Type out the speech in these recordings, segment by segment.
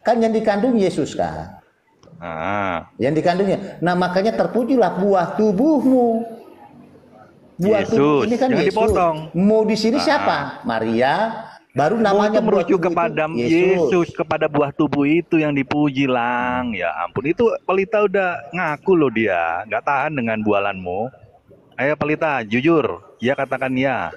Kan yang dikandung Yesus kan. Yang dikandungnya. Nah makanya terpujilah buah tubuhmu. Buah tubuh ini kan Yesus. Dipotong. Mau di sini siapa? Maria. Baru namanya merujuk kepada Yesus, kepada buah tubuh itu yang dipuji, Lang. Ya ampun, itu Pelita udah ngaku loh dia, nggak tahan dengan bualanmu. Ayo Pelita, jujur, ya katakan ya.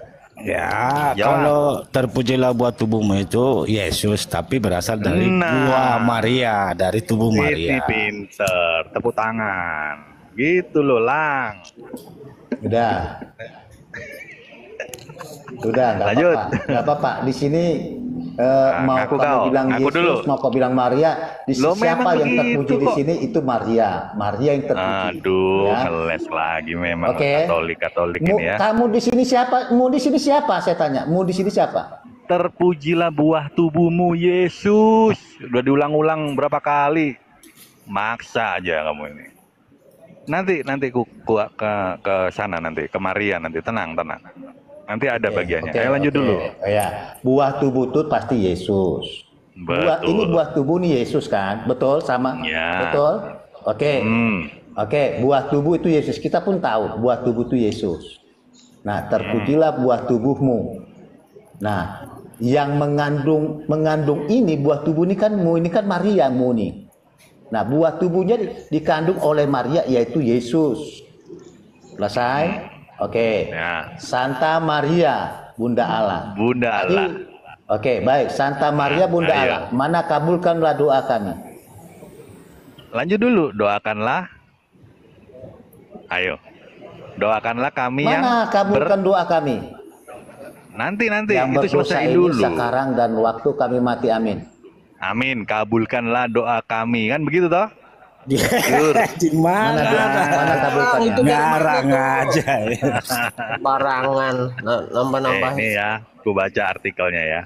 Ya, kalau terpujilah buat tubuhmu itu Yesus, tapi berasal dari buah Maria, dari tubuh Maria. Ini pinter, tepuk tangan. Gitu loh, Lang. Udah, nggak apa-apa. Di sini mau kamu bilang Yesus, mau kau bilang Maria. Di siapa yang terpuji di sini itu Maria. Maria yang terpuji. Aduh, ngeles lagi memang Katolik ini ya. Kamu di sini siapa? Mau di sini siapa? Saya tanya. Mau di sini siapa? Terpujilah buah tubuhmu Yesus. Udah diulang-ulang berapa kali? Maksa aja kamu ini. Nanti ku ke sana nanti, ke Maria nanti. Tenang. Nanti ada bagiannya. Ayo lanjut dulu. Ya, buah tubuh itu pasti Yesus. Ini buah tubuh nih Yesus kan? Betul sama? Ya. Betul? Oke, buah tubuh itu Yesus. Kita pun tahu buah tubuh itu Yesus. Nah, terpujilah buah tubuhmu. Nah, yang mengandung ini buah tubuh ini kan Maria nih. Nah, buah tubuhnya dikandung oleh Maria yaitu Yesus. Selesai? Oke. Ya. Santa Maria, Bunda Allah. Bunda Allah. Oke, baik. Santa Maria, Bunda Allah. Mana kabulkanlah doa kami. Lanjut dulu, doakanlah. Ayo. Doakanlah kami Mana kabulkan doa kami. Nanti yang itu selesai dulu. Sekarang dan waktu kami mati, amin. Amin, kabulkanlah doa kami. Kan begitu toh? Di mana kabulkannya? Ngarang aja barangan nambah-nambah. Ini ya, aku baca artikelnya ya.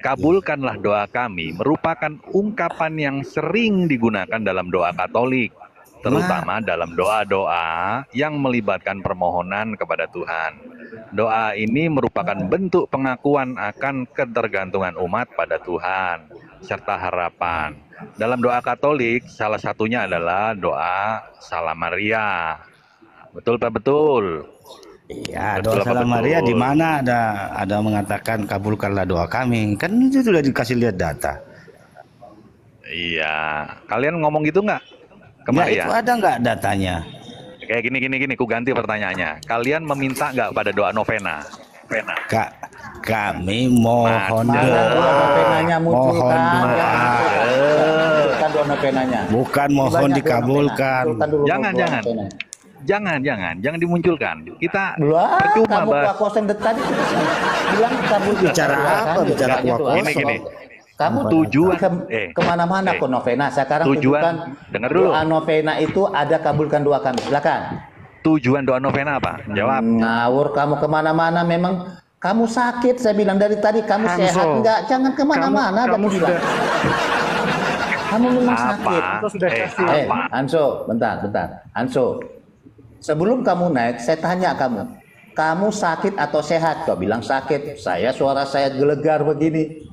Kabulkanlah doa kami merupakan ungkapan yang sering digunakan dalam doa Katolik, terutama dalam doa-doa yang melibatkan permohonan kepada Tuhan. Doa ini merupakan bentuk pengakuan akan ketergantungan umat pada Tuhan serta harapan. Dalam doa Katolik, salah satunya adalah doa Salam Maria. Betul Pak? Betul. Iya, doa Salam Maria di mana ada mengatakan kabulkanlah doa kami. Kan itu sudah dikasih lihat data. Iya. Kalian ngomong gitu nggak? Ke Ya, Maria? itu ada nggak datanya? Kayak gini, ku ganti pertanyaannya. Kalian meminta nggak pada doa novena? Kami mohon bukan mohon dikabulkan. Jangan dimunculkan. Kita percuma bahas. Bilang kabul bicara apa? Bicara gini. Kamu tujuan kemana-mana ke novena. Sekarang tujuan dengar dulu. Doa novena itu ada kabulkan doa kami. Silakan. Tujuan doa novena apa? Jawab. Ngawur kamu kemana-mana memang. Kamu sakit, saya bilang dari tadi kamu sehat enggak? Jangan kemana-mana. Kamu bilang. Kamu memang sakit. Anso, bentar. Anso, sebelum kamu naik, saya tanya kamu sakit atau sehat? Kau bilang sakit. Suara saya gelegar begini.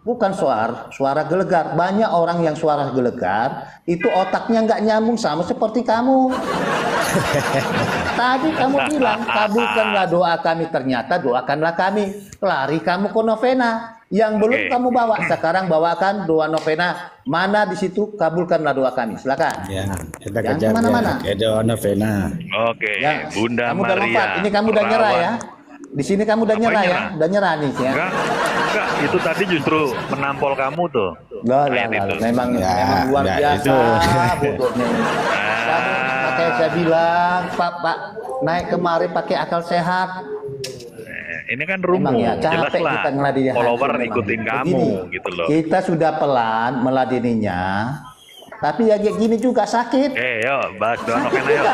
Bukan suara gelegar. Banyak orang yang suara gelegar itu otaknya nggak nyambung sama seperti kamu. Tadi kamu bilang kabulkanlah doa kami, ternyata doakanlah kami. Lari kamu ke novena yang belum kamu bawa. Sekarang bawakan doa novena. Mana di situ kabulkanlah doa kami. Silakan. Ya, kita kejar kemana-mana. Doa novena. Oke, ya, Bunda kamu Maria. Udah lompat. Ini kamu udah nyerah ya. Di sini kamu udah nyerah ya, udah nyerah nih ya. Enggak, itu tadi justru menampol kamu tuh. Memang luar biasa bodohnya. Kamu saya bilang, Pak, naik kemari pakai akal sehat. Ini kan rumus, ya, jelas lah. Follower ikutin kamu, gitu loh. Kita sudah pelan meladeninya, tapi ya kayak gini juga sakit. Yuk, bahas doa novena yuk.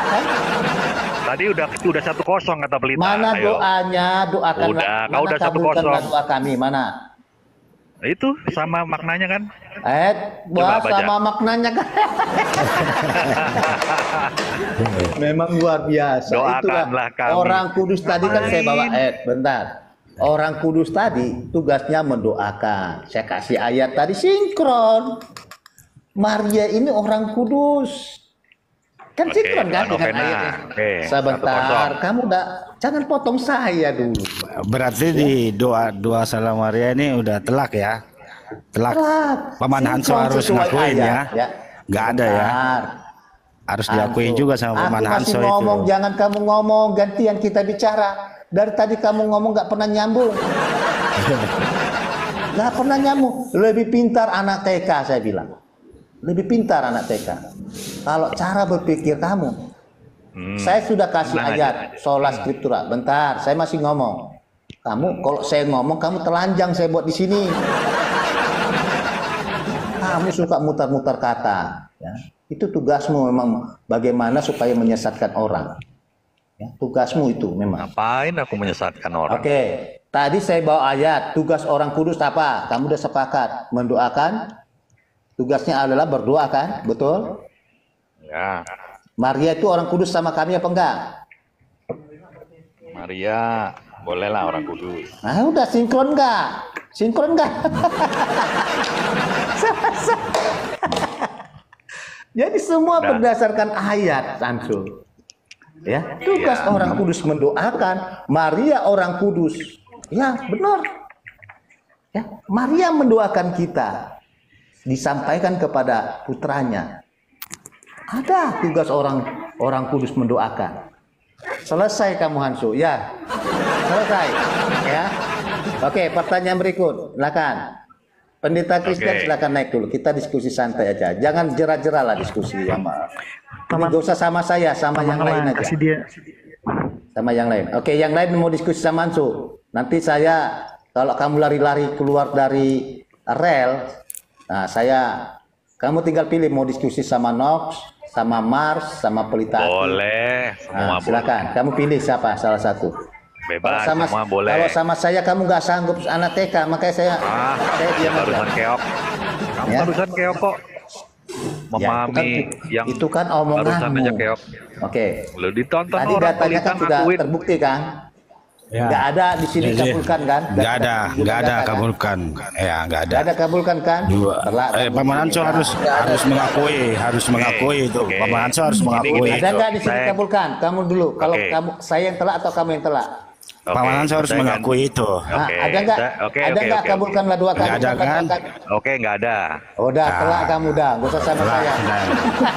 Tadi udah 1-0 kata Pelita. Mana doanya? Doakanlah. Kau udah 1-0. Doa kami mana? Itu sama maknanya kan? Sama maknanya kan? Memang luar biasa. Doakanlah kami. Orang Kudus tadi kan saya bawa bentar. Orang Kudus tadi tugasnya mendoakan. Saya kasih ayat tadi sinkron. Maria ini orang kudus. Kan Oke, sinkron kan doa dengan novena. ayatnya. Oke, Sebentar, 1-0. kamu jangan potong saya dulu. Berarti di doa Salam Maria ini udah telak ya? Telak. Telak. Paman Hanso Sinkron harus sesuai ngakuin ayat, ya. Nggak ada ya. Sebentar. Harus diakui Hanso, juga sama Paman aku masih Hanso ngomong, itu. jangan kamu ngomong, gantian kita bicara. Dari tadi kamu ngomong nggak pernah nyambung. Nggak pernah nyambung. Lebih pintar anak TK saya bilang. Lebih pintar anak TK. Kalau cara berpikir kamu, saya sudah kasih Tenang ayat sola scriptura. Bentar, saya masih ngomong. Kamu kalau saya ngomong kamu telanjang saya buat di sini. Kamu suka mutar-mutar kata. Ya. Itu tugasmu memang bagaimana supaya menyesatkan orang. Ya, tugasmu itu memang. Ngapain aku menyesatkan orang? Oke, tadi saya bawa ayat. Tugas orang kudus apa? Kamu udah sepakat mendoakan. Tugasnya adalah berdoa kan? Betul? Ya, Maria itu orang kudus sama kami apa enggak? Maria, bolehlah orang kudus. Nah, udah sinkron enggak? Sinkron enggak? Jadi semua Udah. berdasarkan ayat, Samsul. Ya, tugas Iya. orang kudus mendoakan, Maria orang kudus. Ya, benar. Ya, Maria mendoakan kita. Disampaikan kepada putranya. Ada tugas orang kudus mendoakan. Selesai kamu Hansu, ya. Selesai, ya. Oke, pertanyaan berikut. Silakan. Pendeta Kristen Oke. silakan naik dulu. Kita diskusi santai aja. Jangan jerah-jerah lah diskusi sama. Ini gak usah sama saya, sama yang lain aja. Kasih dia. Sama yang lain. Oke, yang lain mau diskusi sama Hansu. Nanti saya kalau kamu lari-lari keluar dari rel, nah kamu tinggal pilih mau diskusi sama Nox, sama Mars, sama Pelita. Boleh, semua Nah, silakan. Kamu pilih siapa salah satu. Bebas, Kalau semua boleh. Kalau sama saya kamu nggak sanggup anak TK, makanya saya diam aja. barusan keok. Kamu Ya. barusan keok kok. Memahami yang itu kan barusan aja omonganmu. keok. Oke. Lu ditonton Tadi orang datanya kan Pelita sudah ngakuin. terbukti kan? Ya. Nggak ada di sini Jadi, kabulkan kan? nggak ada data kan? kabulkan. Ya, nggak ada. Nggak ada kabulkan kan? Dua. Telak. Paman Hanso harus mengakui itu. Oke. Paman Hanso harus mengakui Gini, Ada itu. nggak di sini Saya- kabulkan? Kamu dulu. Kalau Oke. kamu saya yang telak atau kamu yang telak? Oke, Paman Hanso harus saya kan- mengakui itu. Nah, Oke, ada nggak? oke, Ada oke, nggak oke, kabulkanlah dua kali? Nggak ada, kan? Oke, nggak ada. Udah, telak kamu dah. Gak usah sama Telak, saya. nah.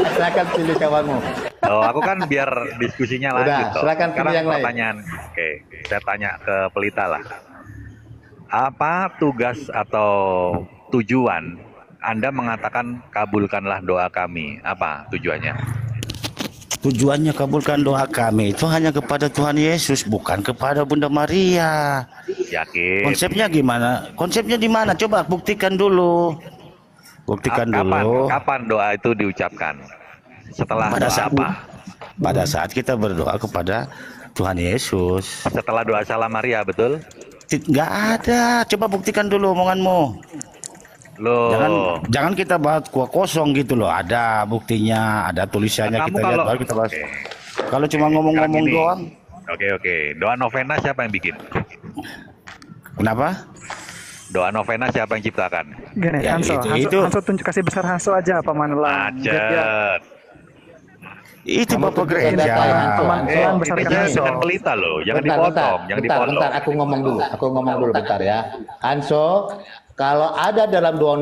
Silakan pilih kawanmu. Oh, aku kan biar diskusinya Udah, lanjut. toh. silakan pilih Sekarang yang lain. pertanyaan. Oke, saya tanya ke Pelita lah. Apa tugas atau tujuan Anda mengatakan kabulkanlah doa kami? Apa tujuannya? Tujuannya kabulkan doa kami itu hanya kepada Tuhan Yesus, bukan kepada Bunda Maria. Yakin? Konsepnya gimana? Konsepnya di mana? Coba buktikan dulu. Buktikan dulu. Kapan doa itu diucapkan? Setelah Pada doa saat apa? pada saat kita berdoa kepada Tuhan Yesus. Setelah doa Salam Maria, betul? Nggak ada. Coba buktikan dulu omonganmu. Loh. Jangan kita bahas kuah kosong gitu loh. Ada buktinya, ada tulisannya, Kamu kita lihat kalau- baru kita bahas. Oke. Kalau cuma ngomong-ngomong Sekarang gini. doang, Oke. Doa novena siapa yang bikin? kenapa? Doa novena siapa yang ciptakan? Gini, Ya, Hanso, itu. Hanso tunjuk kasih besar Hanso aja Paman Elang. Biar dia- Macet. Itu Kamu Bapak tunjukkan gereja. data yang Hanso. Paman Hanso. Elang Ini besarkan jangan Hanso. dengan Pelita loh, jangan Bentar, dipotong, jangan dipotong. bentar, aku ngomong dulu. Aku ngomong dulu bentar ya. Hanso, kalau ada dalam doa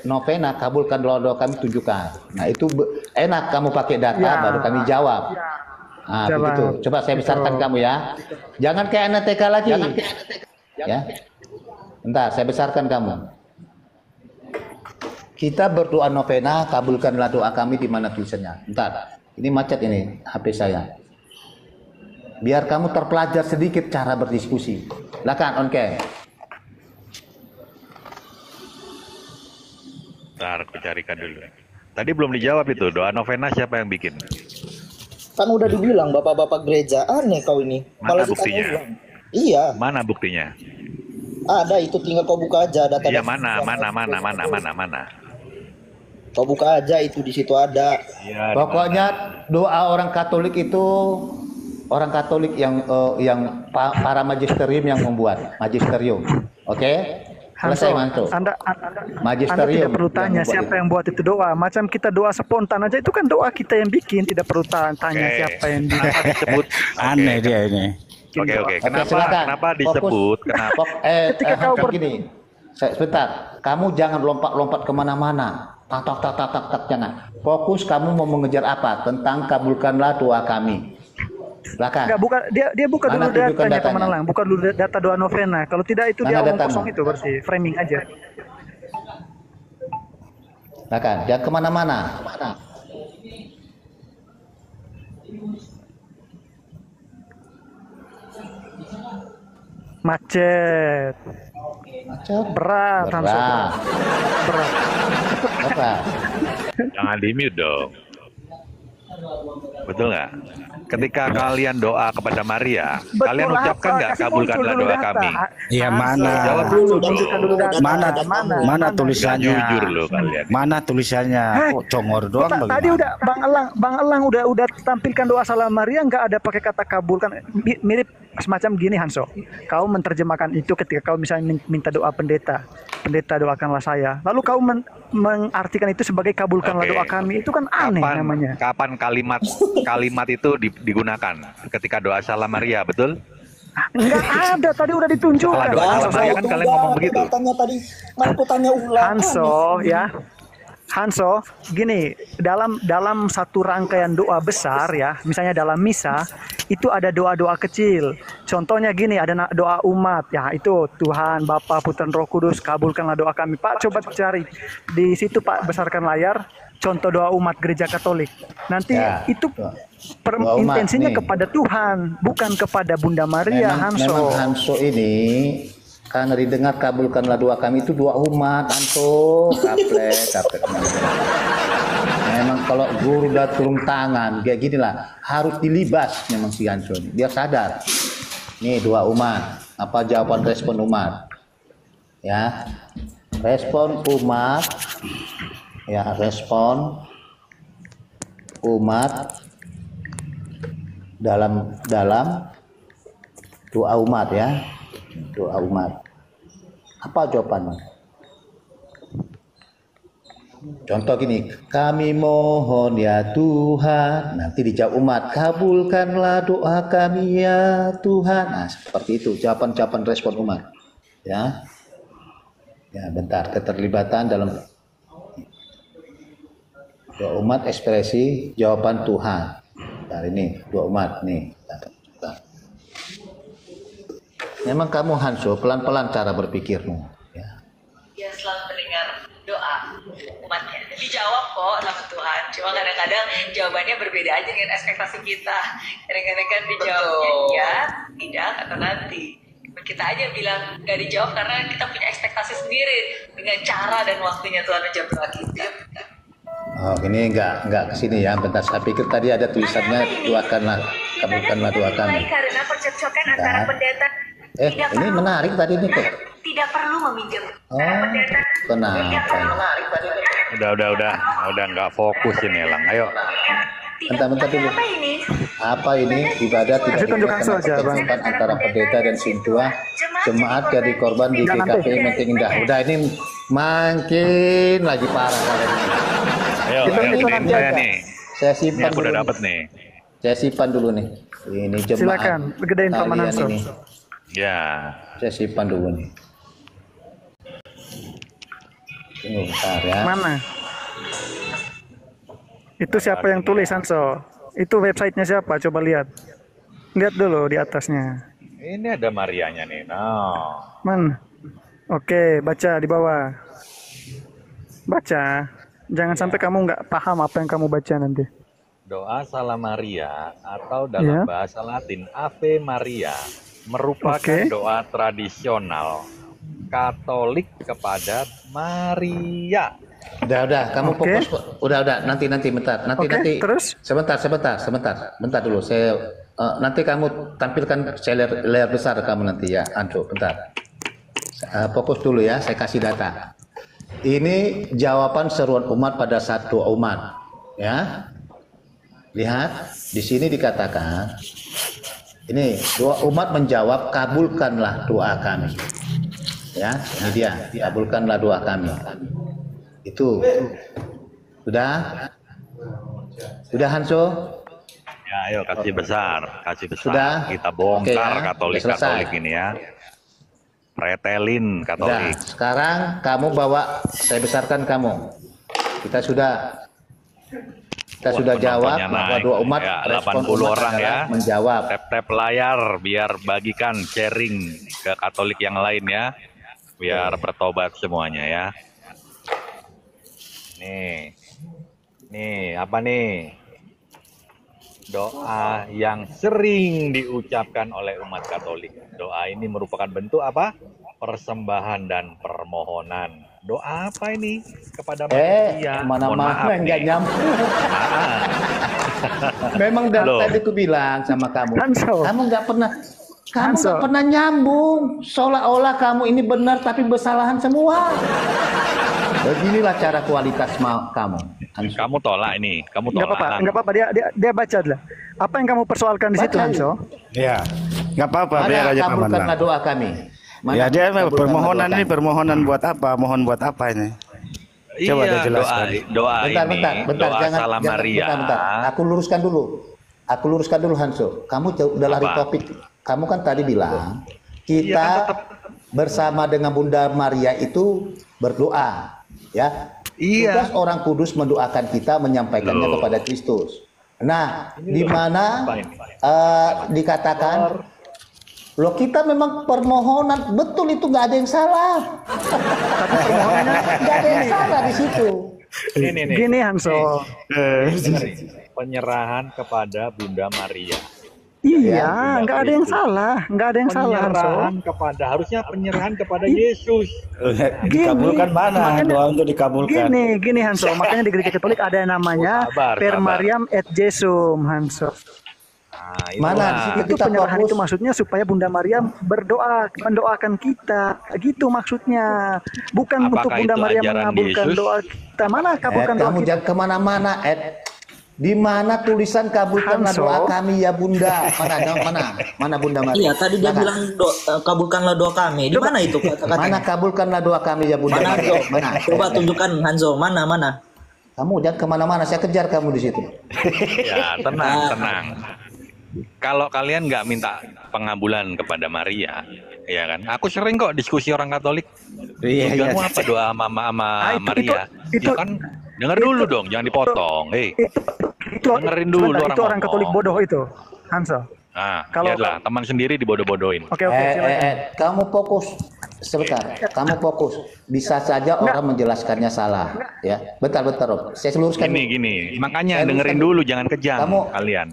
novena, kabulkan doa kami tunjukkan. Nah itu enak kamu pakai data, Ya. baru kami jawab. Nah Jawab. begitu. Coba saya besarkan Betul. kamu ya. Jangan kayak anak TK lagi. Ya. Bentar, saya besarkan kamu. Kita berdoa novena, kabulkanlah doa kami di mana tulisannya. Bentar, ini macet ini HP saya. Biar kamu terpelajar sedikit cara berdiskusi. Silakan on cam. Bentar, aku carikan dulu. Tadi belum dijawab itu, doa novena siapa yang bikin? Kan udah dibilang bapak-bapak gereja, aneh kau ini. Mana Malah buktinya? ditanya ulang. Iya, Mana buktinya? ada itu tinggal kau buka aja data. Iya, mana? Kau buka aja itu di situ ada. Iya, Pokoknya doa orang Katolik itu orang Katolik yang para magisterium yang membuat magisterium. Oke? Selesai, Manso. Anda Magisterium tidak perlu yang tanya membuat siapa itu. yang buat itu doa. Macam kita doa spontan aja itu kan doa kita yang bikin, tidak perlu tanya siapa yang bikin. Kenapa disebut? Aneh dia ini. Oke. Kenapa? silakan. Kenapa disebut? Kenapa? Ketika kau Gini. Sebentar. Kamu jangan lompat-lompat kemana-mana. Tak, jangan. Fokus kamu mau mengejar apa? Tentang kabulkanlah doa kami. Silakan. Enggak, bukan dia bukan Mana dulu tunjukkan datanya datanya? Pemenang, bukan dulu data doa novena. Kalau tidak itu dia Mana omong datamu? kosong itu bersih, framing aja. Silakan. Jangan kemana-mana. Mana? Macet. Berat, Hanso. Berat. Berat. Jangan di mute dong. Betul nggak? Ketika kalian doa kepada Maria, kalian ucapkan nggak kabulkanlah doa kami? Ya mana? Jawab dulu dong. Tunjukkan dulu data. Mana tulisannya? Jujur loh kalian. Mana tulisannya? Kok congor doang Tadi bagaimana? udah Bang Elang udah tampilkan doa salam Maria, nggak ada pakai kata kabulkan. Mirip semacam gini, Hanso. Kau menerjemahkan itu ketika kau misalnya minta doa pendeta doakanlah saya. Lalu kau mengartikan itu sebagai kabulkanlah Oke. doa kami. Itu kan aneh namanya. Kapan kalimat itu digunakan? Ketika doa salam Maria, betul? Enggak ada, tadi udah ditunjukkan. Kalau doa salam Maria kan kalian ngomong begitu. Tanya tadi, aku tanya ulang. Hanso, gini, dalam satu rangkaian doa besar ya, misalnya dalam misa, itu ada doa-doa kecil. Contohnya gini, ada doa umat, ya itu Tuhan, Bapa, Putra, Roh Kudus, kabulkanlah doa kami. Pak, coba cari di situ Pak, besarkan layar, contoh doa umat Gereja Katolik. Nanti Ya, itu doa umat intensinya nih. kepada Tuhan, bukan kepada Bunda Maria, Memang Hanso. Hanso ini karena didengar kabulkanlah doa kami itu doa umat, Hanso. Kaplek. Memang kalau guru udah turun tangan kayak gini lah, harus dilibas memang si Hanso ini. Dia sadar. Nih doa umat. Apa jawaban respon umat? Ya. Respon umat. Ya, respon umat dalam doa umat ya. Doa umat. Apa jawabannya? Contoh gini, kami mohon ya Tuhan. Nanti dijawab umat, kabulkanlah doa kami ya Tuhan. Nah, seperti itu jawaban respon umat. Ya. Ya, bentar, keterlibatan dalam doa umat ekspresi jawaban Tuhan. Nah, ini doa umat nih. Bentar. Memang kamu Hanso pelan-pelan cara berpikirmu. Ya. Dia selalu mendengar doa umatnya. Dijawab kok sama Tuhan. Cuma kadang-kadang jawabannya berbeda aja dengan ekspektasi kita. Kadang-kadang kan dijawabnya iya, tidak, atau nanti. Kita aja bilang nggak dijawab karena kita punya ekspektasi sendiri dengan cara dan waktunya Tuhan menjawab doa kita. Oh, ini enggak kesini ya. Bentar, saya pikir tadi ada tulisannya doakanlah, kabulkanlah doa kami. Karena percekcokan antara pendeta Ini menarik tadi ini kok. tidak perlu meminjam. Oh, kenapa? Udah nggak fokus ini Lang. Ayo. Bentar dulu. Apa ini ibadah tidak tunjukkan dilakukan saja, Bang. percakapan antara pendeta dan sintua jemaat dari korban di GKP Menteng Indah. Udah ini makin lagi parah kalian. Ayo, dengerin saya nih. Saya Ini simpan aku dulu. udah nih. dapet nih. Saya simpan dulu nih. Ini jemaat. Silakan, gedein Paman kalian Hanso. ini. Ya. Saya simpan dulu nih. Tunggu bentar ya. Mana? Itu siapa yang tulis, Hanso? Itu websitenya siapa? Coba lihat. Lihat dulu di atasnya. Ini ada Marianya nih. Nah. Mana? Oke, baca di bawah. Baca. Jangan sampai kamu nggak paham apa yang kamu baca nanti. Doa Salam Maria atau dalam Ya. bahasa Latin Ave Maria merupakan Oke. doa tradisional Katolik kepada Maria. Udah, kamu Oke. fokus. Udah, nanti bentar. Oke, terus? Sebentar dulu. Saya nanti kamu tampilkan layar besar kamu nanti ya, Anco. Bentar. Fokus dulu ya, saya kasih data. Ini jawaban seruan umat pada saat doa umat, ya. Lihat, di sini dikatakan ini doa umat menjawab kabulkanlah doa kami. Ya, ini dia. Kabulkanlah doa kami. Itu. Sudah? Sudah Hanso? Ya, ayo kasih besar. Sudah? Kita bongkar Oke, ya. Katolik-Katolik ini ya. Pretelin Sudah. Katolik. Sekarang kamu bawa, saya besarkan kamu. Kita sudah jawab Penontonnya bahwa naik. doa umat, Ya, respon 80 umat orang adalah ya. menjawab. Tap-tap layar biar bagikan sharing ke Katolik yang lain ya. Biar bertobat semuanya ya. Nih apa nih? Doa yang sering diucapkan oleh umat Katolik. Doa ini merupakan bentuk apa? Persembahan dan permohonan. Doa apa ini kepada manusia? Mohon maaf Mana-mana nggak nih. nyambung. Memang dari Loh. tadi aku bilang sama kamu, Hanso. kamu nggak Hanso. pernah nyambung. Seolah-olah kamu ini benar tapi bersalahan semua. Beginilah cara kualitas kamu. Hanso. Kamu tolak ini, kamu Nggak tolak. apa-apa, nggak apa-apa. Dia baca dulu. Apa yang kamu persoalkan di situ, Baca. Hanso? Ya, nggak apa-apa, biar Mana aja paman kabulkanlah lah. doa kami. Mana Ya dia kabulkanlah permohonan doa ini kami. permohonan buat apa? Mohon buat apa ini? Coba Iya, dia jelaskan. doa Bentar, ini, bentar, doa Salam Maria. bentar. Aku luruskan dulu Hanso. Kamu udah lari Apa? topik. Kamu kan tadi bilang Iya, kita kan tetap- bersama dengan Bunda Maria itu berdoa, ya. Iya. Tugas orang kudus mendoakan kita, menyampaikannya Loh. kepada Kristus. Nah, di mana dikatakan, loh kita memang permohonan, betul itu nggak ada yang salah. Tapi permohonannya Nggak ada yang salah di situ. Ini nih. gini, Hanso. Penyerahan kepada Bunda Maria. Iya, nggak ada yang salah, nggak ada yang salah, Hanso. Penyerahan kepada, harusnya penyerahan kepada Yesus. Dikabulkan mana? makanya- Doa untuk dikabulkan. Gini Hanso, makanya di gereja Katolik ada yang namanya Sabar, Per sabar. Mariam et Jesum, Hanso. Nah, Mana di situ Itu kita penyerahan fokus. itu maksudnya supaya Bunda Maria mendoakan kita. Gitu maksudnya. Bukan Apakah untuk Bunda itu Maria ajaran mengabulkan Yesus? doa kita. Mana kabulkan doa Kamu kita? jangan kemana-mana, Ed. Di mana tulisan kabulkanlah Hanso. doa kami ya Bunda? Mana Bunda Maria? Iya, tadi dia Silakan. bilang kabulkanlah doa kami. Di mana itu Mana kata-katanya? kabulkanlah doa kami ya Bunda Mana, Maria? Jo? Mana? Coba tunjukkan Hanzo, mana? Kamu jangan kemana-mana, saya kejar kamu di situ. Ya, tenang. Kalau kalian nggak minta pengabulan kepada Maria, ya kan? Aku sering kok diskusi orang Katolik. Iya, iya. Tujuanmu apa doa sama itu- Maria? itu- Ya kan, denger dulu dong, jangan dipotong. Hei, Itu, dengerin dulu sebentar, orang itu orang ngomong. Katolik bodoh itu, Hanso. nah, Kalau- lihatlah, teman sendiri dibodoh-bodohin. Oke, silakan. Kamu fokus sebentar. Kamu fokus. Bisa saja orang menjelaskannya salah, ya. Bentar, Rob. Saya luruskan. Gini, makanya Saya dengerin luruskan dulu, jangan kejam Kamu- kalian.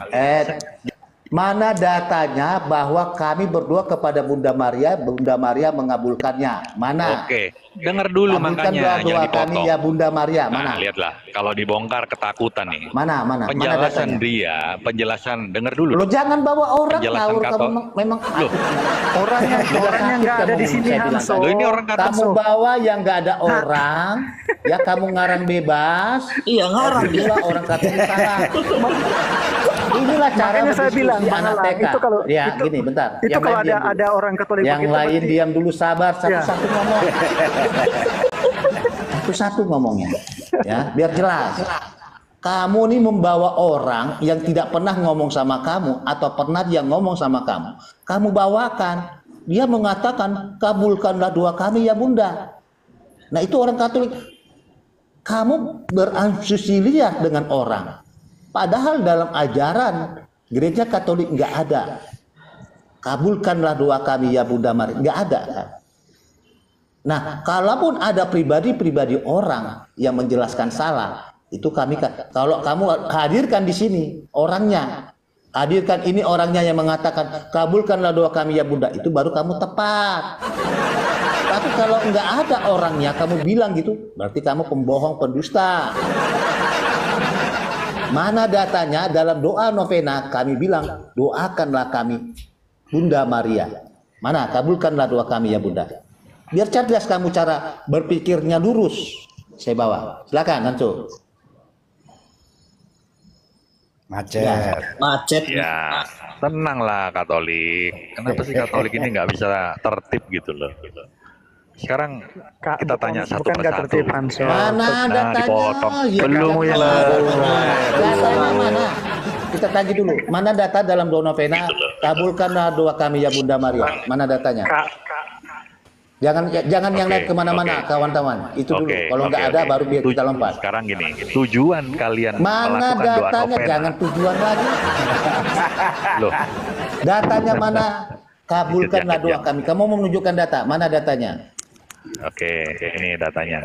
Mana datanya bahwa kami berdoa kepada Bunda Maria mengabulkannya? Mana? Oke, denger dulu Kabulkan makanya, doa jangan kami dipotong. ya Bunda Maria. Nah, Mana? lihatlah, kalau dibongkar ketakutan nih. Mana Penjelasan datanya? penjelasan, denger dulu. Lo jangan bawa orang Penjelasan tahu Katolik. kamu memang Loh. Orangnya nggak ada di sini, Saya bilang Hanso. Loh, ini orang Katolik. Kamu bawa yang nggak ada orang, ya kamu ngarang bebas. Iya, ngarang dia. Itulah orang Katolik salah. Inilah cara Makanya saya berdiskusi bilang, anak Bang, TK. itu kalau Ya, itu, gini, bentar. Itu Yang kalau lain diam dulu. ada orang Katolik Yang begitu, lain berarti- diam dulu, sabar, Ya. satu-satu ngomong. Satu-satu ngomongnya, ya, biar jelas. Kamu nih membawa orang yang tidak pernah ngomong sama kamu atau pernah dia ngomong sama kamu bawakan. Dia mengatakan, kabulkanlah doa kami ya Bunda. Nah itu orang Katolik. Kamu berasusiliah dengan orang. Padahal dalam ajaran gereja Katolik nggak ada. Kabulkanlah doa kami ya Bunda Maria. Nggak ada. Nah, kalaupun ada pribadi-pribadi orang yang menjelaskan salah, itu kami kalau kamu hadirkan di sini orangnya, hadirkan ini orangnya yang mengatakan kabulkanlah doa kami ya Bunda, itu baru kamu tepat. Tapi kalau nggak ada orangnya, kamu bilang gitu, berarti kamu pembohong, pendusta. Mana datanya dalam doa novena kami bilang doakanlah kami Bunda Maria. Mana kabulkanlah doa kami ya Bunda. Biar cerdas kamu cara berpikirnya lurus. Saya bawa. Silakan Hanso. Macet. Ya, tenanglah Katolik. Kenapa sih Katolik ini nggak bisa tertib gitu loh? Sekarang Kak, kita tanya satu bukan nggak persatu. tertib, Hanso. Mana Nah, datanya? dipotong. Ya, Belum datanya. selesai. Datanya mana? Kita tagih dulu. Mana data dalam doa novena? Kabulkanlah doa kami ya Bunda Maria. Mana datanya? Kak, Jangan yang Oke, naik kemana-mana, oke. kawan-kawan. Itu dulu. Oke, Kalau nggak oke, ada, oke. baru kita lompat. Sekarang gini, tujuan kalian Mana melakukan doa datanya? novena. Jangan tujuan lagi. Loh, Datanya mana? Kabulkanlah Kejap, doa kejap. kami. Kamu mau menunjukkan data? Mana datanya? oke, ini datanya.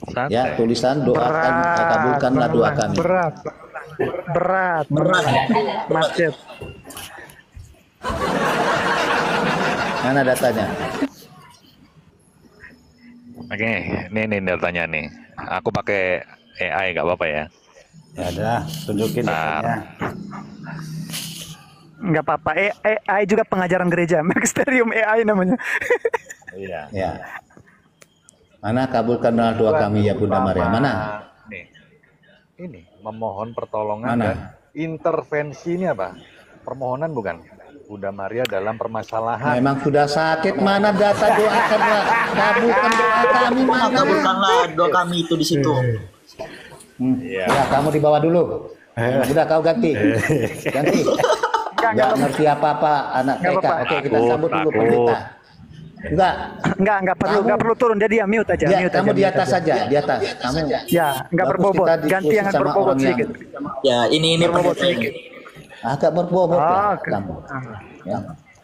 Santai. Ya, tulisan doakan, kabulkanlah doa kami. berat, macet. Mana datanya? Oke, ini datanya nih. Aku pakai AI nggak apa-apa ya. Ya udah, tunjukin Nah. datanya. Nggak apa-apa. AI juga pengajaran gereja. Magisterium AI namanya. Iya. Ya. Mana kabulkanlah doa kami ya Bunda Maria? Mana? Nih, ini memohon pertolongan Mana? dan intervensi ini apa? Permohonan bukan? Bunda Maria dalam permasalahan. Memang sudah sakit. Mana data doakanlah? Kabulkan doa kami mana? Kabulkanlah doa kami itu di situ. Iya. Ya, kamu dibawa dulu. Sudah kau ganti. Ganti. Nggak ngerti apa-apa anak Nggak TK. apa-apa. Oke, kita Takut, sambut dulu takut. pendeta. Nggak perlu turun. Dia diam, mute aja. Ya, mute kamu aja, di mute atas aja. saja, di atas. Kamu. Ya, nggak Bagus berbobot. kita diskusi Ganti yang sama berbobot orang yang sedikit. Ya, ini Berbobot pendeta ini. sedikit. Agak berbobot Ah, lah oke. kamu. Ya.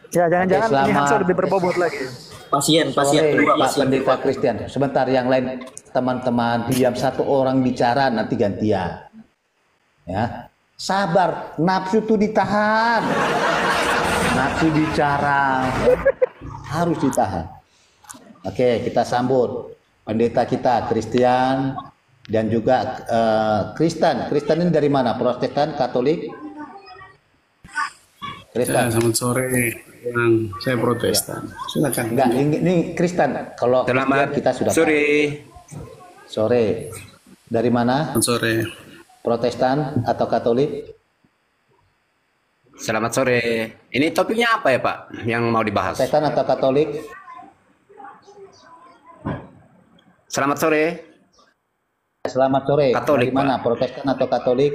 Ya, jangan-jangan Oke, ini selamat. Hanso lebih berbobot lagi. Pasien Sore, kedua, Pak pasien Pendeta kedua. Christian. Sebentar, yang lain teman-teman diam, satu orang bicara nanti gantian. Ya, sabar, nafsu itu ditahan. Nafsu bicara harus ditahan. Oke, kita sambut pendeta kita Christian dan juga Kristen. Kristen ini dari mana? Protestan, Katolik? Ya, Kristen. selamat sore. Saya Protestan. Silakan. Enggak, ini Kristen. Kalau Selamat Kristen kita sudah sore. Sore. Dari mana? Selamat sore. Protestan atau Katolik? Selamat sore. Ini topiknya apa ya Pak yang mau dibahas? Protestan atau Katolik? Selamat sore. Selamat sore. Katolik, Dari mana? Protestan atau Katolik?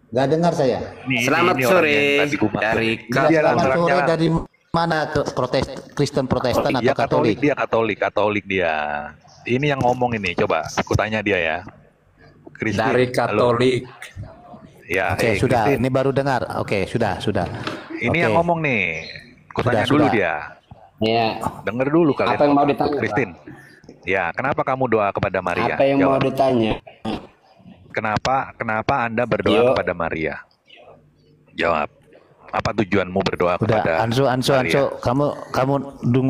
Gak dengar saya. Selamat ini sore orang yang tadi gua maksud. dari Dia Selamat jalan sore jalan. dari mana? Ke Kristen Protestan Dia atau Katolik? Katolik dia. Ini yang ngomong ini, coba aku tanya dia ya. Christine, dari halo. Katolik. Ya, Oke, sudah. Christine. Ini baru dengar. Oke, sudah. Ini Oke. yang ngomong nih. Aku Sudah, tanya dulu sudah. dia. Ya. Denger dulu kalian. Apa yang mau ditanya, Pak? Christine. Ya, kenapa kamu doa kepada Maria? Apa yang mau Jawab. ditanya? Kenapa Anda berdoa Yuk. kepada Maria? Jawab. Apa tujuanmu berdoa Udah, kepada Anso, Maria? kamu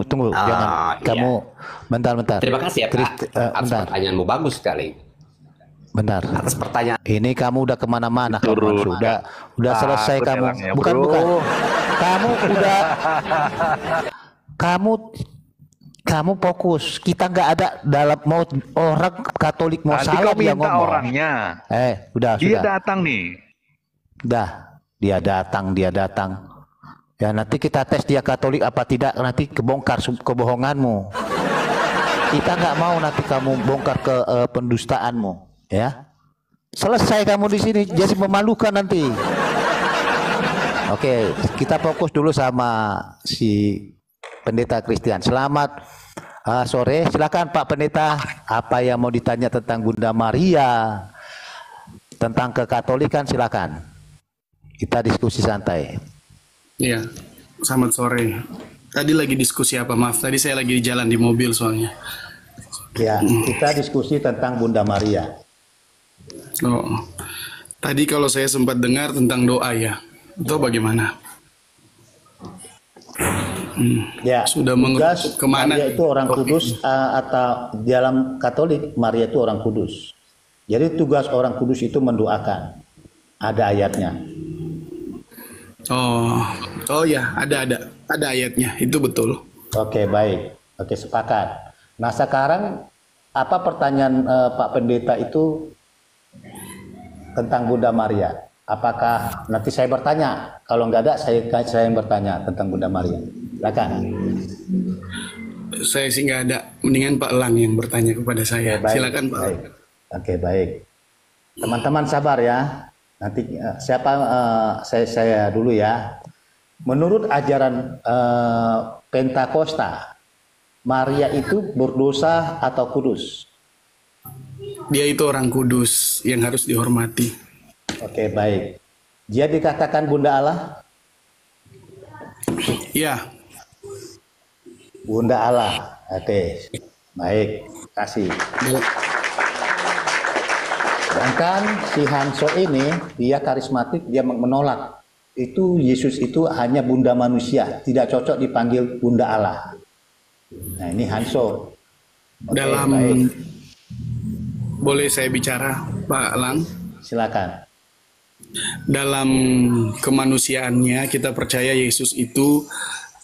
tunggu, Ah, jangan. iya. Kamu bentar. Terima kasih ya Pak atas Bentar, pertanyaanmu, bagus sekali. bentar. Atas pertanyaan. Ini kamu udah kemana-mana, kamu Turun. sudah selesai Takut kamu. elangnya, Bukan, bro. kamu udah, kamu fokus. Kita nggak ada dalam mau orang Katolik mau Nanti salah kau dia minta ngomong. orangnya. Udah, Dia sudah. datang nih. Dah, dia datang. Ya nanti kita tes dia Katolik apa tidak, nanti kebongkar kebohonganmu. Kita nggak mau nanti kamu bongkar ke pendustaanmu, ya. Selesai kamu di sini jadi memalukan nanti. Oke, kita fokus dulu sama si pendeta Christian. Selamat sore, silakan Pak Pendeta. Apa yang mau ditanya tentang Bunda Maria, tentang kekatolikan, silakan. Kita diskusi santai. Iya. Selamat sore. Tadi lagi diskusi apa? Maaf, tadi saya lagi di jalan di mobil soalnya. Ya, kita diskusi tentang Bunda Maria. Oh. Tadi kalau saya sempat dengar tentang doa ya. Itu bagaimana? Ya, Sudah tugas mengerucut kemana? Maria itu orang Oke. kudus atau dalam Katolik Maria itu orang kudus. Jadi tugas orang kudus itu mendoakan. Ada ayatnya. Oh ya, ada ayatnya. Itu betul. Oke, baik. Oke, sepakat. Nah, sekarang apa pertanyaan Pak Pendeta itu tentang Bunda Maria? Apakah nanti saya bertanya? Kalau nggak ada, saya yang bertanya tentang Bunda Maria. Silakan. Saya sih nggak ada. Mendingan Pak Lang yang bertanya kepada saya. Oke, baik, Silakan Pak. baik. Oke, baik. Teman-teman sabar ya. Nanti saya dulu ya. Menurut ajaran Pentakosta, Maria itu berdosa atau kudus? Dia itu orang kudus yang harus dihormati. Oke, baik. Dia dikatakan Bunda Allah? Iya. Bunda Allah. Oke, baik. Kasih. Sedangkan si Hanso ini, dia karismatik, dia menolak. Itu Yesus itu hanya Bunda manusia, tidak cocok dipanggil Bunda Allah. Nah, ini Hanso. Oke, Dalam baik. Boleh saya bicara, Pak Lang? Silakan. Dalam kemanusiaannya kita percaya Yesus itu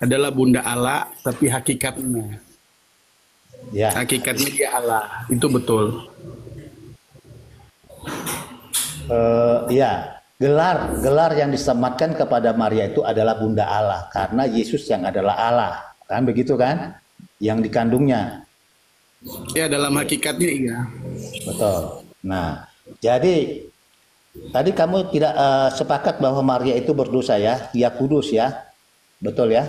adalah Bunda Allah, tapi hakikatnya dia Allah, itu betul. Ya, gelar yang disematkan kepada Maria itu adalah Bunda Allah karena Yesus yang adalah Allah, kan begitu kan? Yang dikandungnya. Ya, dalam hakikatnya iya. Betul. Nah, jadi tadi kamu tidak sepakat bahwa Maria itu berdosa ya, dia kudus ya, betul ya?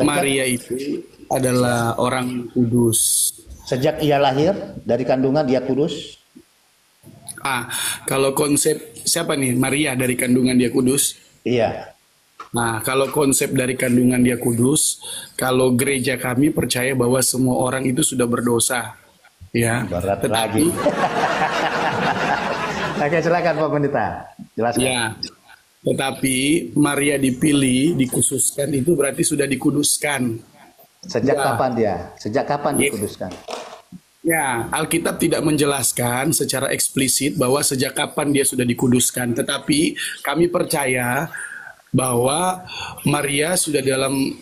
Maria itu adalah orang kudus. Sejak ia lahir dari kandungan dia kudus. Kalau konsep siapa nih? Maria dari kandungan dia kudus. Iya. Nah, kalau konsep dari kandungan dia kudus, kalau gereja kami percaya bahwa semua orang itu sudah berdosa. Ya, berat tetapi lagi. Oke, silakan Pak Pendeta. Jelaskan. Ya, tetapi Maria dipilih, dikhususkan itu berarti sudah dikuduskan. Sejak Ya. kapan dia? Sejak kapan dikuduskan? Ya, Alkitab tidak menjelaskan secara eksplisit bahwa sejak kapan dia sudah dikuduskan. Tetapi kami percaya bahwa Maria sudah dalam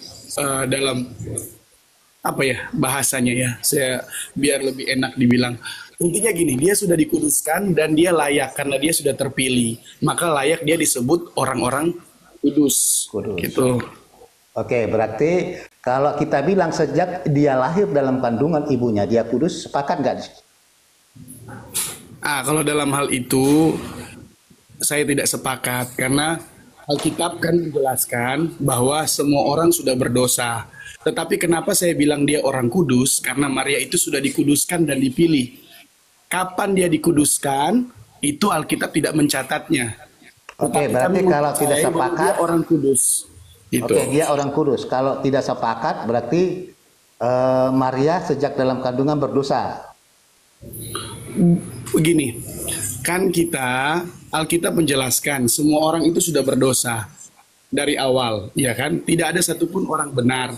apa ya bahasanya ya, saya biar lebih enak dibilang. Intinya gini, dia sudah dikuduskan dan dia layak karena dia sudah terpilih. Maka layak dia disebut orang-orang kudus. Gitu. Oke, berarti kalau kita bilang sejak dia lahir dalam kandungan ibunya dia kudus, sepakat nggak? Kalau dalam hal itu saya tidak sepakat karena Alkitab kan menjelaskan bahwa semua orang sudah berdosa. Tetapi kenapa saya bilang dia orang kudus? Karena Maria itu sudah dikuduskan dan dipilih. Kapan dia dikuduskan? Itu Alkitab tidak mencatatnya. Oke, berarti kalau tidak sepakat dia orang kudus. Gitu. Oke, dia orang kudus. Kalau tidak sepakat berarti Maria sejak dalam kandungan berdosa. Begini, kan Alkitab menjelaskan semua orang itu sudah berdosa dari awal, ya kan? Tidak ada satupun orang benar.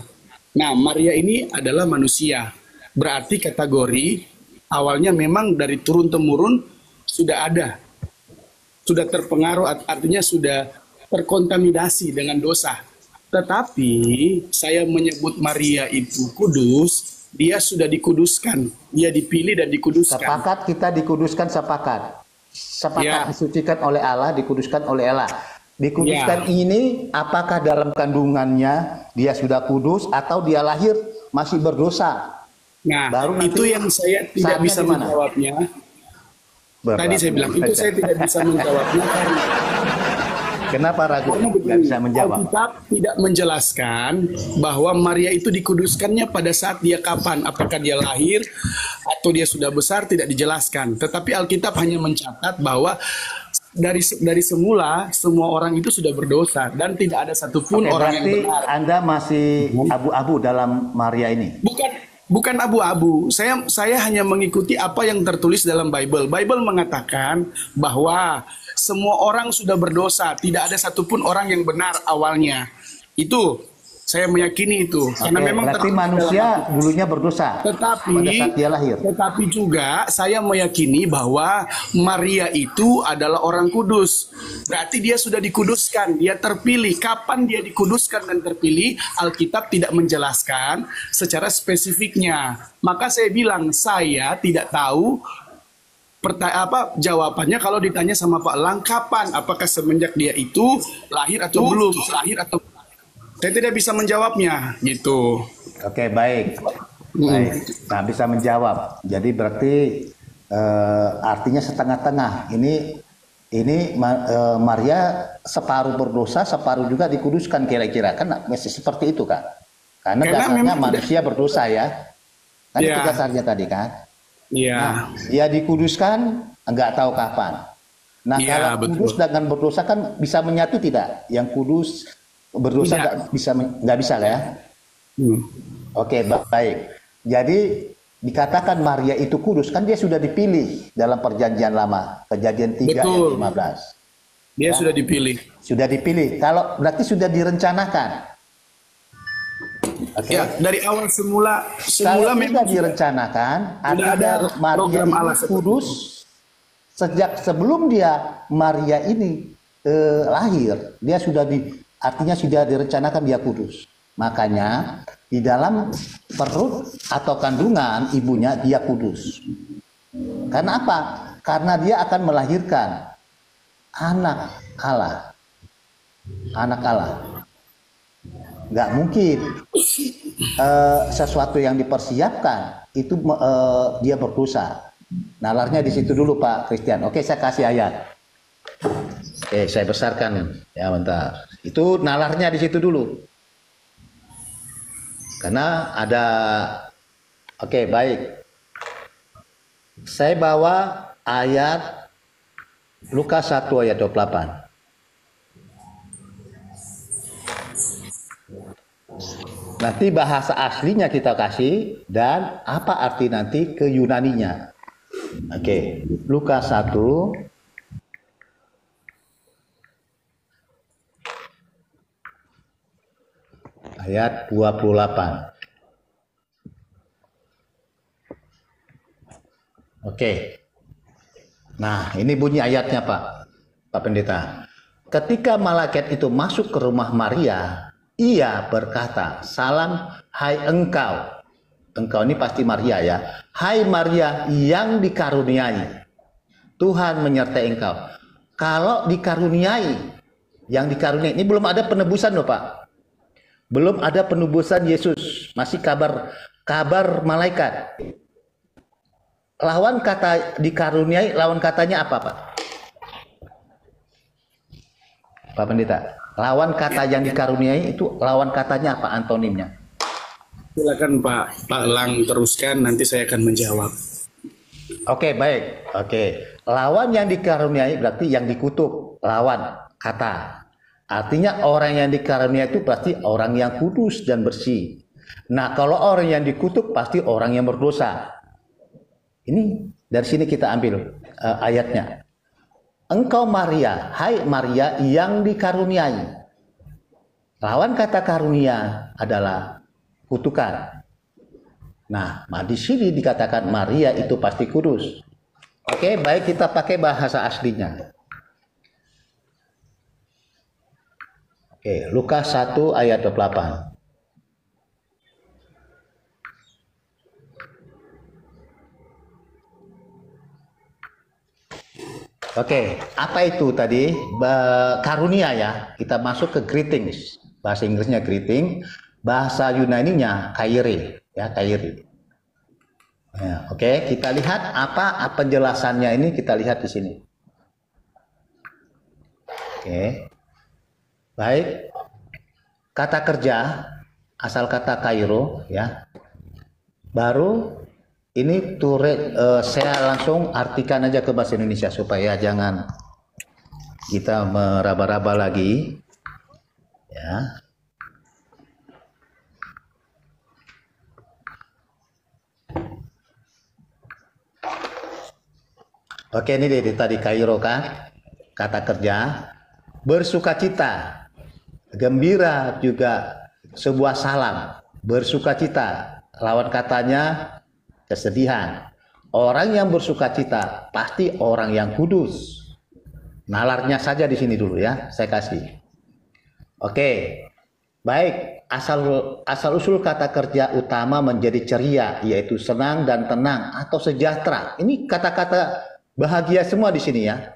Nah, Maria ini adalah manusia. Berarti kategori awalnya memang dari turun-temurun sudah ada. Sudah terpengaruh, artinya sudah terkontaminasi dengan dosa. Tetapi saya menyebut Maria itu kudus, dia sudah dikuduskan. Dia dipilih dan dikuduskan. Sepakat kita dikuduskan, sepakat. Sepakat disucikan oleh Allah, dikuduskan oleh Allah. Dikuduskan ini apakah dalam kandungannya dia sudah kudus atau dia lahir masih berdosa? Nah, baru itu yang saya tidak bisa menjawabnya. Tadi saya bilang itu saya tidak bisa menjawabnya karena kenapa ragu? Tidak bisa menjawab. Alkitab tidak menjelaskan bahwa Maria itu dikuduskannya pada saat dia kapan, apakah dia lahir atau dia sudah besar, tidak dijelaskan. Tetapi Alkitab hanya mencatat bahwa dari semula semua orang itu sudah berdosa dan tidak ada satupun orang yang benar. Anda masih abu-abu dalam Maria ini. Bukan abu-abu. Saya hanya mengikuti apa yang tertulis dalam Bible. Bible mengatakan bahwa semua orang sudah berdosa, tidak ada satupun orang yang benar awalnya. Itu saya meyakini itu. Karena memang berarti manusia dulunya berdosa. Tetapi pada saat dia lahir. Tetapi juga saya meyakini bahwa Maria itu adalah orang kudus. Berarti dia sudah dikuduskan, dia terpilih. Kapan dia dikuduskan dan terpilih? Alkitab tidak menjelaskan secara spesifiknya. Maka saya bilang saya tidak tahu jawabannya kalau ditanya sama Pak Lang kapan, apakah semenjak dia itu lahir atau belum, saya tidak bisa menjawabnya gitu. Oke, baik. Baik. Nah, bisa menjawab. Jadi berarti artinya setengah-tengah. Ini Maria separuh berdosa, separuh juga dikuduskan kira-kira, kan masih seperti itu kan? Karena dasarnya manusia berdosa ya. Kan itu dasarnya tadi kan? Iya. Nah, dia dikuduskan nggak tahu kapan. Nah, kalau kudus dengan berdosa kan bisa menyatu tidak? Yang kudus berdosa nggak bisa lah ya? Oke, baik. Jadi dikatakan Maria itu kudus, kan dia sudah dipilih dalam perjanjian lama, Kejadian 3 ayat 15. Dia sudah dipilih. Sudah dipilih. Kalau berarti sudah direncanakan. Ya, dari awal semula memang direncanakan ada Maria ini kudus sejak sebelum Maria ini lahir, dia sudah artinya sudah direncanakan dia kudus. Makanya di dalam perut atau kandungan ibunya dia kudus. Karena apa? Karena dia akan melahirkan anak Allah. Anak Allah. Nggak mungkin sesuatu yang dipersiapkan itu dia berdosa. Nalarnya di situ dulu Pak Christian. Oke, saya kasih ayat. Oke, saya besarkan ya bentar. Itu nalarnya di situ dulu. Karena ada oke, baik. Saya bawa ayat Lukas 1 ayat 28. Nanti bahasa aslinya kita kasih dan apa arti nanti ke Yunaninya. Oke, Lukas 1 ayat 28. Oke. Nah, ini bunyi ayatnya Pak Pendeta. Ketika malaikat itu masuk ke rumah Maria, ia berkata, "Salam, hai engkau." Engkau ini pasti Maria ya. "Hai Maria yang dikaruniai, Tuhan menyertai engkau." Kalau dikaruniai, yang dikaruniai ini belum ada penebusan loh Pak. Belum ada penebusan Yesus, masih kabar malaikat. Lawan kata dikaruniai, lawan katanya apa Pak? Pak Pendeta. Lawan kata yang dikaruniai itu lawan katanya apa antonimnya? Silakan Pak Lang teruskan, nanti saya akan menjawab. Oke, baik. Oke. Lawan yang dikaruniai berarti yang dikutuk, lawan kata. Artinya orang yang dikaruniai itu pasti orang yang kudus dan bersih. Nah, kalau orang yang dikutuk pasti orang yang berdosa. Ini dari sini kita ambil ayatnya. Engkau Maria, hai Maria yang dikaruniai. Lawan kata karunia adalah kutukan. Nah, di sini dikatakan Maria itu pasti kudus. Oke, baik, kita pakai bahasa aslinya. Oke, Lukas 1 ayat 28. Oke, apa itu tadi? Karunia ya. Kita masuk ke greetings. Bahasa Inggrisnya greeting, bahasa Yunaninya kairi, ya kairi. Ya, oke, kita lihat apa penjelasannya ini, kita lihat di sini. Oke. Baik. Kata kerja asal kata kairo ya. Baru ini saya langsung artikan aja ke bahasa Indonesia supaya jangan kita meraba-raba lagi ya. Oke, ini tadi Kairo kan, kata kerja, bersukacita, gembira juga sebuah salam, bersukacita, lawan katanya kesedihan. Orang yang bersukacita pasti orang yang kudus. Nalarnya saja di sini dulu ya, saya kasih. Oke, baik. Asal usul kata kerja utama menjadi ceria, yaitu senang dan tenang atau sejahtera. Ini kata-kata Bahagia semua di sini ya.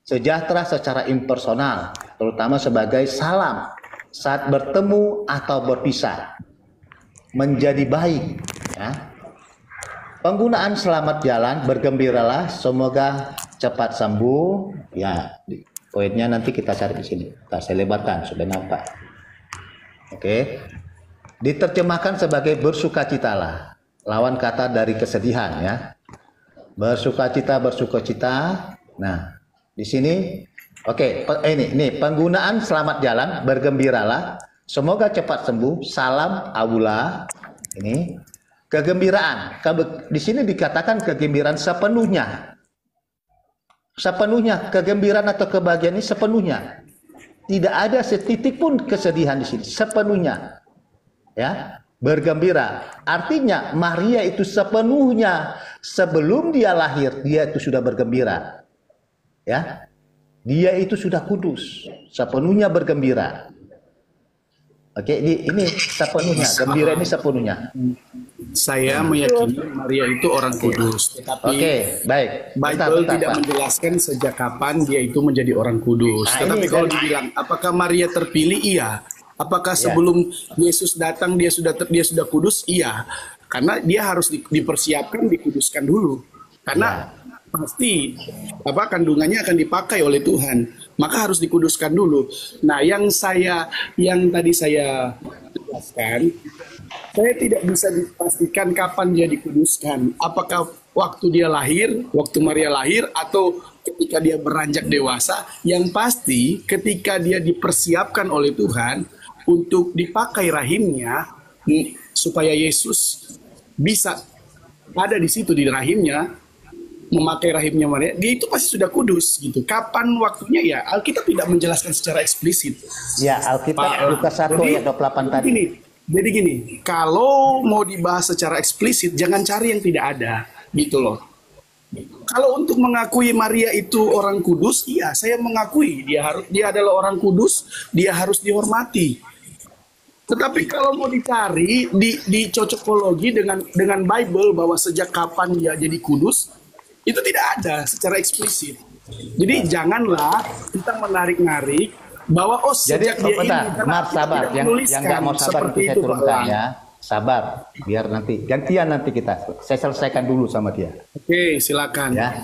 Sejahtera secara impersonal, terutama sebagai salam saat bertemu atau berpisah. Menjadi baik ya. Penggunaan selamat jalan, bergembiralah, semoga cepat sembuh. Ya, poinnya nanti kita cari di sini. Saya lebarkan supaya nampak. Oke. Diterjemahkan sebagai bersukacitalah. Lawan kata dari kesedihan ya. Bersukacita, bersukacita. Nah, di sini ini penggunaan selamat jalan, bergembiralah, semoga cepat sembuh, salam awula. Ini kegembiraan. Di sini dikatakan kegembiraan sepenuhnya. Sepenuhnya kegembiraan atau kebahagiaan ini sepenuhnya. Tidak ada setitik pun kesedihan di sini, sepenuhnya. Ya, bergembira. Artinya Maria itu sepenuhnya sebelum dia lahir, dia itu sudah bergembira. Ya. Dia itu sudah kudus, sepenuhnya bergembira. Oke, ini sepenuhnya, gembira ini sepenuhnya. Saya meyakini Maria itu orang kudus, tetapi baik. Bible tidak menjelaskan sejak kapan dia itu menjadi orang kudus. Tetapi kalau dibilang, apakah Maria terpilih? Iya. Apakah sebelum Yesus datang dia sudah kudus? Iya. Karena dia harus dipersiapkan, dikuduskan dulu. Karena pasti kandungannya akan dipakai oleh Tuhan, maka harus dikuduskan dulu. Nah, yang tadi saya jelaskan, saya tidak bisa dipastikan kapan dia dikuduskan. Apakah waktu dia lahir, waktu Maria lahir, atau ketika dia beranjak dewasa? Yang pasti ketika dia dipersiapkan oleh Tuhan untuk dipakai rahimnya, supaya Yesus bisa ada di situ di rahimnya, memakai rahimnya Maria, dia itu pasti sudah kudus gitu. Kapan waktunya ya Alkitab tidak menjelaskan secara eksplisit. Ya, Alkitab Lukas 1 ayat 28 tadi. Jadi gini, kalau mau dibahas secara eksplisit jangan cari yang tidak ada gitu loh. Kalau untuk mengakui Maria itu orang kudus, iya saya mengakui dia adalah orang kudus, dia harus dihormati. Tetapi kalau mau dicari di cocokologi dengan Bible bahwa sejak kapan dia jadi kudus, itu tidak ada secara eksplisit. Jadi janganlah kita menarik-narik bahwa sejak dia ini. Sabar, yang nggak mau sabar itu saya turunkan ya. Sabar, biar nanti gantian nanti kita. Saya selesaikan dulu sama dia. Oke, silakan. Ya.